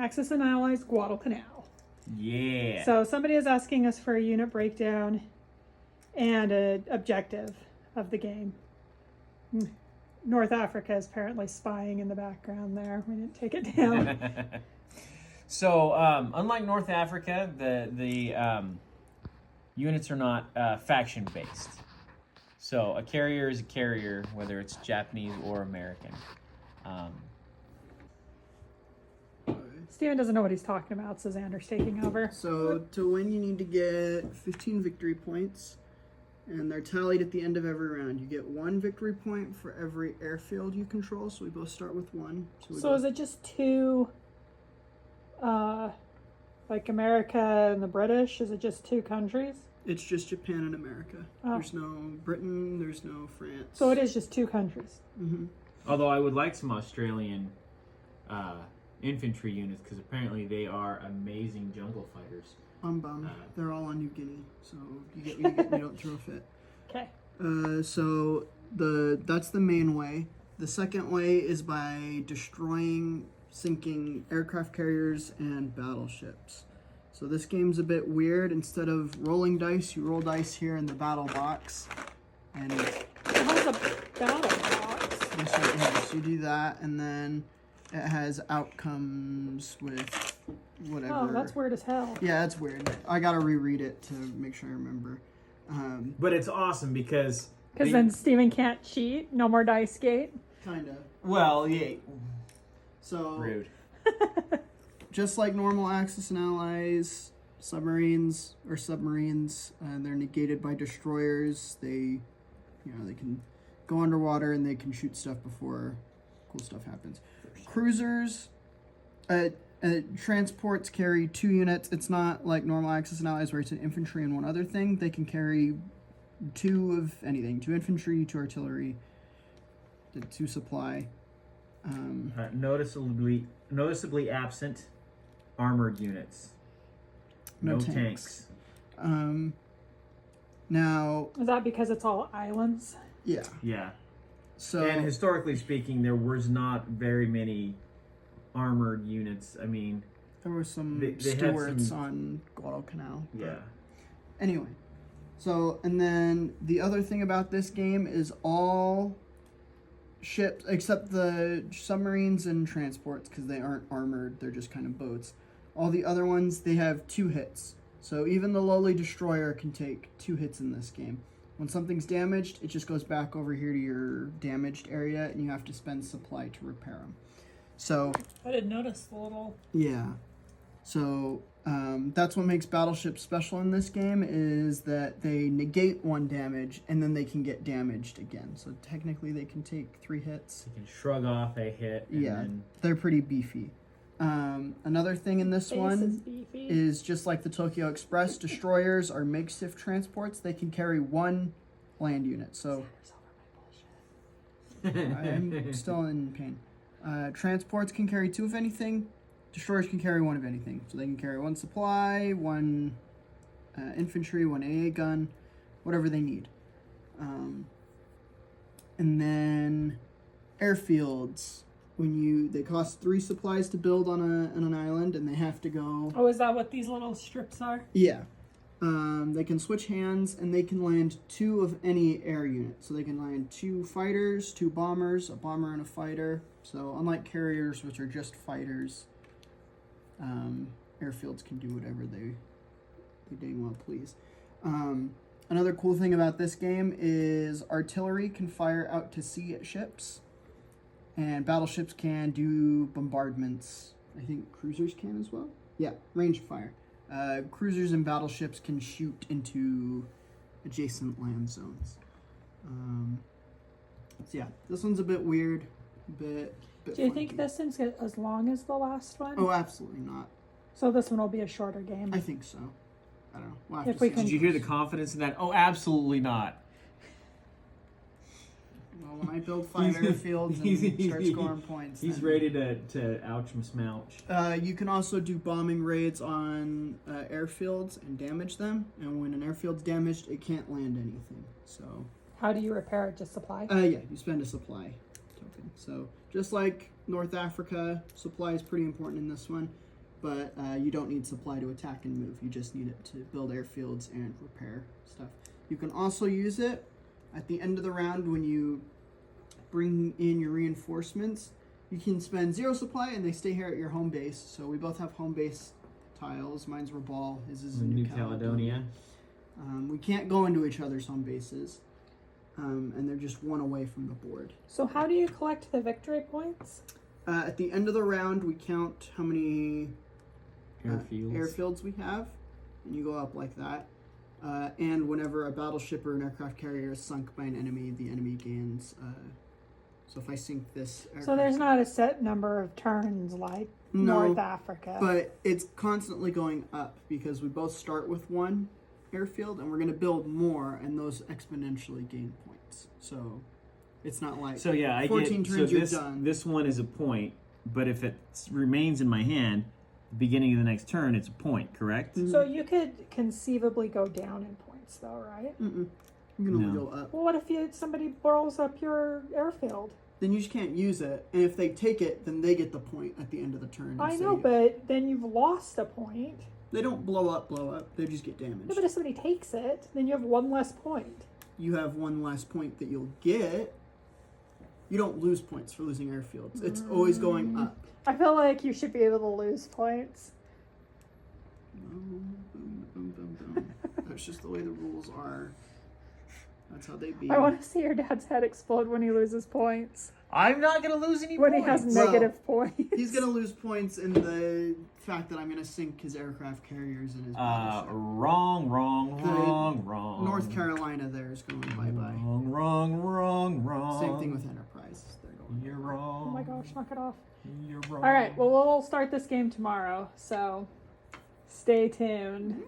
Axis and Allies Guadalcanal. Yeah. So somebody is asking us for a unit breakdown and an objective of the game. North Africa is apparently spying in the background there. We didn't take it down. So, unlike North Africa, the units are not faction based. So, a carrier is a carrier, whether it's Japanese or American. Steven doesn't know what he's talking about, so Xander's taking over. So to win, you need to get 15 victory points, and they're tallied at the end of every round. You get 1 victory point for every airfield you control, so we both start with 1. So is it just 2, like America and the British? Is it just 2 countries? It's just Japan and America. Oh. There's no Britain, there's no France. So it is just 2 countries. Mm-hmm. Although I would like some Australian infantry units, because apparently they are amazing jungle fighters. I'm bummed. They're all on New Guinea, so you don't throw a fit. Okay. So that's the main way. The second way is by destroying, sinking aircraft carriers and battleships. So this game's a bit weird. Instead of rolling dice, you roll dice here in the battle box. And How's a battle box? this right here. So you do that, and then it has outcomes with whatever. Oh, that's weird as hell. Yeah, that's weird. I gotta reread it to make sure I remember. But it's awesome because Then Steven can't cheat. No more dice gate. Kinda. well, yeah, So rude. just like normal Axis and Allies submarines, they're negated by destroyers. They can go underwater and they can shoot stuff before cool stuff happens. Cruisers, transports carry 2 units. It's not like normal Axis and Allies where it's an infantry and 1 other thing. They can carry 2 of anything: 2 infantry, 2 artillery, 2 supply. Noticeably absent armored units. No No tanks. tanks. Now, Is that because it's all islands? yeah. Yeah. So And historically speaking, there was not very many armored units. I mean, there were some they had stewards some- on Guadalcanal. yeah. Anyway, so and then the other thing about this game is all ships except the submarines and transports, because they aren't armored, they're just kind of boats. All the other ones, they have 2 hits. So even the lowly destroyer can take 2 hits in this game. When something's damaged, it just goes back over here to your damaged area, and you have to spend supply to repair them. So I didn't notice the little. yeah. So that's what makes battleships special in this game, is that they negate 1 damage and then they can get damaged again. So technically they can take 3 hits. You can shrug off a hit. And Yeah, then they're pretty beefy. Another thing in this Face is one beefy. is just like the Tokyo Express, destroyers are makeshift transports. They can carry 1 land unit. So I'm still in pain. Transports can carry 2 of anything. Destroyers can carry 1 of anything. So they can carry 1 supply, 1 infantry, 1 AA gun, whatever they need. And then airfields. They cost 3 supplies to build on an island, and they have to go. Oh, is that what these little strips are? Yeah. They can switch hands, and they can land 2 of any air unit. So they can land 2 fighters, 2 bombers, a bomber and a fighter. So unlike carriers, which are just fighters, airfields can do whatever they dang well please. Another cool thing about this game is artillery can fire out to sea at ships, and battleships can do bombardments. I think cruisers can as well. Yeah, ranged fire. Cruisers and battleships can shoot into adjacent land zones. So yeah, this one's a bit weird. Bit Do you funky. think this thing's as long as the last one? Oh, absolutely not. So this one will be a shorter game. I think so. I don't know. We'll have If to we see. can- did you hear the confidence in that? Oh, absolutely not. Well, when I build 5 airfields and start scoring points, He's then- ready to ouch and smouch. You can also do bombing raids on airfields and damage them. And when an airfield's damaged, it can't land anything. So, How do you repair it? Just supply? yeah, you spend a supply token. So, just like North Africa, supply is pretty important in this one. but you don't need supply to attack and move. You just need it to build airfields and repair stuff. You can also use it at the end of the round when you bring in your reinforcements. You can spend 0 supply and they stay here at your home base. So we both have home base tiles. Mine's Rabaul, his is New Caledonia. We can't go into each other's home bases. And they're just 1 away from the board. So how do you collect the victory points? At the end of the round, we count how many airfields we have, and you go up like that. And whenever a battleship or an aircraft carrier is sunk by an enemy, the enemy gains. So if I sink this aircraft, So there's not a set number of turns like North Africa. But it's constantly going up because we both start with 1 airfield and we're going to build more, and those exponentially gain points. So it's not like So yeah, I 14 get. So turns you're done. this one is a point, but if it remains in my hand, the beginning of the next turn, it's a point. Correct? So you could conceivably go down in points, though, right? You can only No. go up. Well, what if somebody blows up your airfield? Then you just can't use it, and if they take it, then they get the point at the end of the turn. I instead know, of you. but then you've lost a point. They don't blow up. They just get damaged. No, but if somebody takes it, then you have 1 less point. You have 1 less point that you'll get. You don't lose points for losing airfields. It's always going up. I feel like you should be able to lose points. Boom, boom, boom, boom, boom. That's just the way the rules are. That's how they be. I want to see your dad's head explode when he loses points. I'm not gonna lose any When points. he has Well, negative points. He's gonna lose points in the fact that I'm gonna sink his aircraft carriers and his battleship. Wrong. North Carolina there is going bye-bye. Wrong. Same thing with Enterprise. They're going You're bye-bye. wrong. Oh my gosh, knock it off. You're wrong. All right, well, we'll start this game tomorrow, so stay tuned.